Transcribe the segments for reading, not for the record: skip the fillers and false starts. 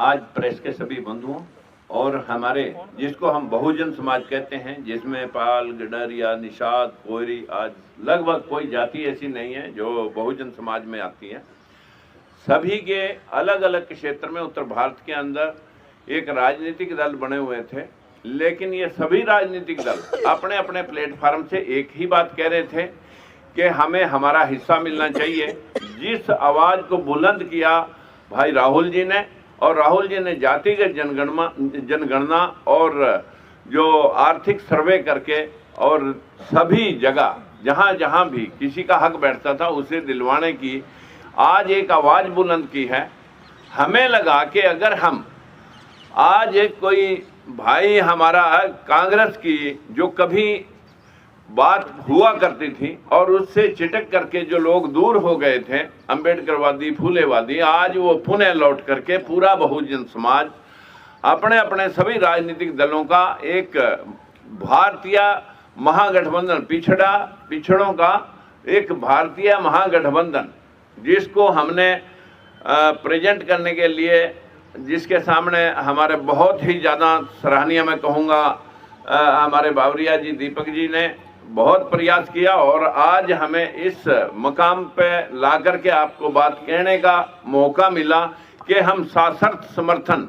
आज प्रेस के सभी बंधुओं और हमारे जिसको हम बहुजन समाज कहते हैं, जिसमें पाल, गडरिया, निषाद, कोयरी, आज लगभग कोई जाति ऐसी नहीं है जो बहुजन समाज में आती है। सभी के अलग अलग क्षेत्र में उत्तर भारत के अंदर एक राजनीतिक दल बने हुए थे, लेकिन ये सभी राजनीतिक दल अपने अपने प्लेटफार्म से एक ही बात कह रहे थे कि हमें हमारा हिस्सा मिलना चाहिए। जिस आवाज़ को बुलंद किया भाई राहुल जी ने, और राहुल जी ने जातिगत जनगणना और जो आर्थिक सर्वे करके और सभी जगह जहाँ जहाँ भी किसी का हक बैठता था उसे दिलवाने की आज एक आवाज़ बुलंद की है। हमें लगा कि अगर हम आज एक कोई भाई हमारा कांग्रेस की जो कभी बात हुआ करती थी और उससे चिटक करके जो लोग दूर हो गए थे, अंबेडकरवादी, फूलेवादी, आज वो पुनः लौट करके पूरा बहुजन समाज अपने अपने सभी राजनीतिक दलों का एक भारतीय महागठबंधन, पिछड़ों का एक भारतीय महागठबंधन जिसको हमने प्रेजेंट करने के लिए, जिसके सामने हमारे बहुत ही ज़्यादा सराहनीय मैं कहूँगा हमारे बावरिया जी, दीपक जी ने बहुत प्रयास किया और आज हमें इस मकाम पे ला करके आपको बात कहने का मौका मिला कि हम सशर्त समर्थन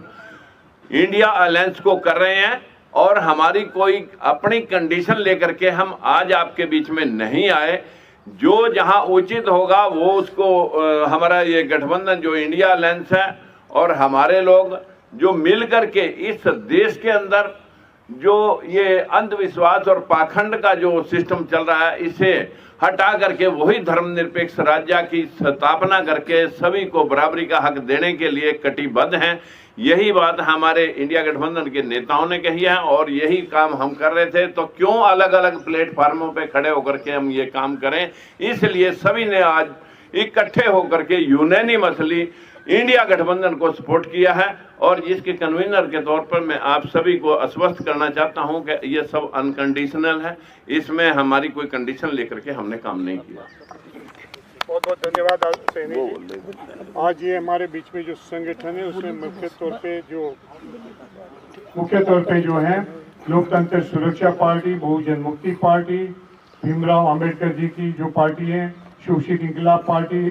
इंडिया अलायंस को कर रहे हैं और हमारी कोई अपनी कंडीशन लेकर के हम आज आपके बीच में नहीं आए। जो जहां उचित होगा वो उसको हमारा ये गठबंधन जो इंडिया अलायंस है और हमारे लोग जो मिल करके इस देश के अंदर जो ये अंधविश्वास और पाखंड का जो सिस्टम चल रहा है इसे हटा करके वही धर्मनिरपेक्ष राज्य की स्थापना करके सभी को बराबरी का हक देने के लिए कटिबद्ध हैं। यही बात हमारे इंडिया गठबंधन के नेताओं ने कही है और यही काम हम कर रहे थे। तो क्यों अलग अलग प्लेटफार्मों पे खड़े होकर के हम ये काम करें, इसलिए सभी ने आज इकट्ठे होकर के यूनानिमसली इंडिया गठबंधन को सपोर्ट किया है और जिसके कन्वीनर के तौर पर मैं आप सभी को आश्वस्त करना चाहता हूं कि ये सब अनकंडीशनल है, इसमें हमारी कोई कंडीशन लेकर के हमने काम नहीं किया। बहुत बहुत धन्यवाद सैनी जी। आज ये हमारे बीच में जो संगठन है उसमें मुख्य तौर पे जो है लोकतंत्र सुरक्षा पार्टी, बहुजन मुक्ति पार्टी, भीमराव अंबेडकर जी की जो पार्टी है, शिवशिक इंकलाब पार्टी,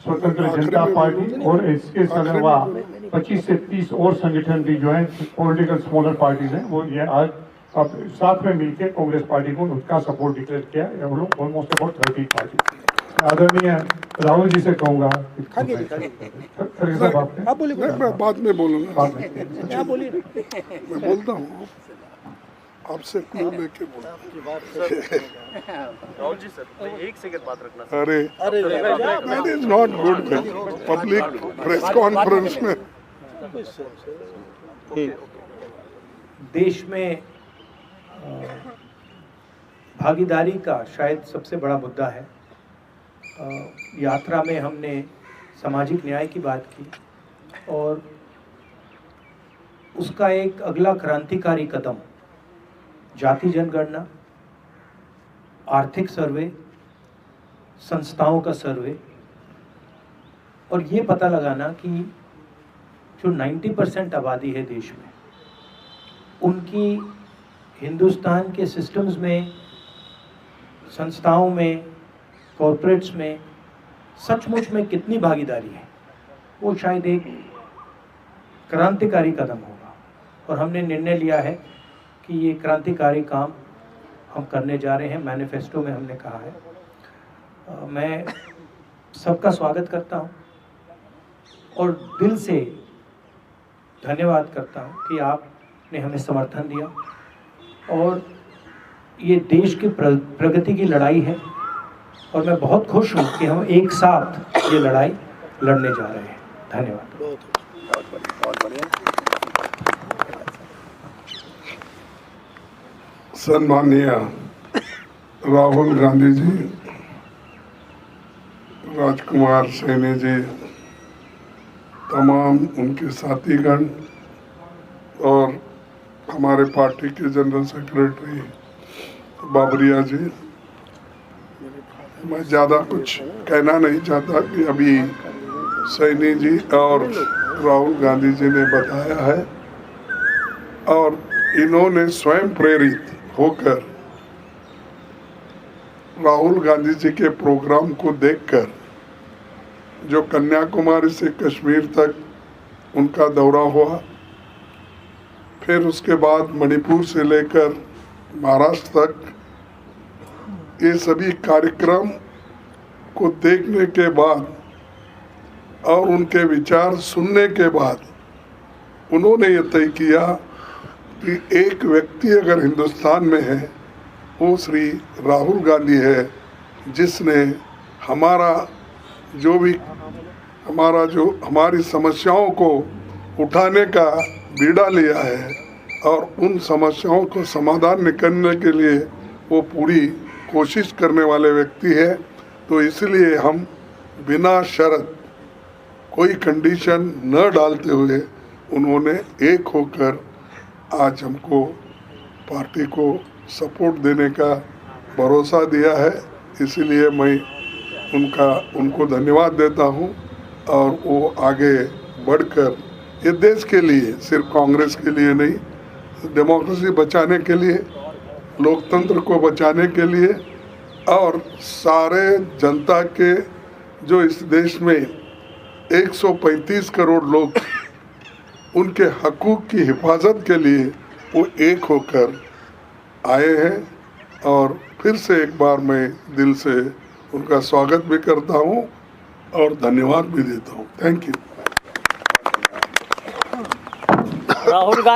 स्वतंत्र जनता पार्टी और इसके अलावा 25 से 30 और संगठन भी जो है पॉलिटिकल स्मॉलर पार्टीज हैं, वो ये आज अब साथ में मिलकर कांग्रेस पार्टी को उसका सपोर्ट डिक्लेयर किया है। वो लोग ऑलमोस्ट अबाउट 30 पार्टी। आदरणीय राहुल जी से कहूँगा आप बोलिए, मैं बाद में बोलूँगा, आप बोलिए, मैं बोलता हूँ आपसे क्लू लेके राहुल जी सर, एक सेकंड बात रखना। अरे that is not good public press conference में। देश में भागीदारी का शायद सबसे बड़ा मुद्दा है। यात्रा में हमने सामाजिक न्याय की बात की और उसका एक अगला क्रांतिकारी कदम जाति जनगणना, आर्थिक सर्वे, संस्थाओं का सर्वे और ये पता लगाना कि जो 90% आबादी है देश में, उनकी हिंदुस्तान के सिस्टम्स में, संस्थाओं में, कॉरपोरेट्स में सचमुच में कितनी भागीदारी है, वो शायद एक क्रांतिकारी कदम होगा। और हमने निर्णय लिया है कि ये क्रांतिकारी काम हम करने जा रहे हैं। मैनिफेस्टो में हमने कहा है। मैं सबका स्वागत करता हूं और दिल से धन्यवाद करता हूं कि आपने हमें समर्थन दिया और ये देश की प्रगति की लड़ाई है और मैं बहुत खुश हूं कि हम एक साथ ये लड़ाई लड़ने जा रहे हैं। धन्यवाद। बहुत बढ़िया। सम्माननीय राहुल गांधी जी, राजकुमार सैनी जी, तमाम उनके साथीगण और हमारे पार्टी के जनरल सेक्रेटरी बावरिया जी, मैं ज़्यादा कुछ कहना नहीं चाहता कि अभी सैनी जी और राहुल गांधी जी ने बताया है और इन्होंने स्वयं प्रेरित होकर राहुल गांधी जी के प्रोग्राम को देखकर जो कन्याकुमारी से कश्मीर तक उनका दौरा हुआ, फिर उसके बाद मणिपुर से लेकर महाराष्ट्र तक, ये सभी कार्यक्रम को देखने के बाद और उनके विचार सुनने के बाद उन्होंने ये तय किया कि एक व्यक्ति अगर हिंदुस्तान में है वो श्री राहुल गांधी है, जिसने हमारी समस्याओं को उठाने का बीड़ा लिया है और उन समस्याओं को समाधान निकालने के लिए वो पूरी कोशिश करने वाले व्यक्ति है। तो इसलिए हम बिना शर्त कोई कंडीशन न डालते हुए उन्होंने एक होकर आज हमको पार्टी को सपोर्ट देने का भरोसा दिया है। इसलिए मैं उनको धन्यवाद देता हूं और वो आगे बढ़कर ये देश के लिए, सिर्फ कांग्रेस के लिए नहीं, डेमोक्रेसी बचाने के लिए, लोकतंत्र को बचाने के लिए और सारे जनता के जो इस देश में 135 करोड़ लोग उनके हकूक़ की हिफाजत के लिए वो एक होकर आए हैं। और फिर से एक बार मैं दिल से उनका स्वागत भी करता हूं और धन्यवाद भी देता हूं। Thank you. राहुल गांधी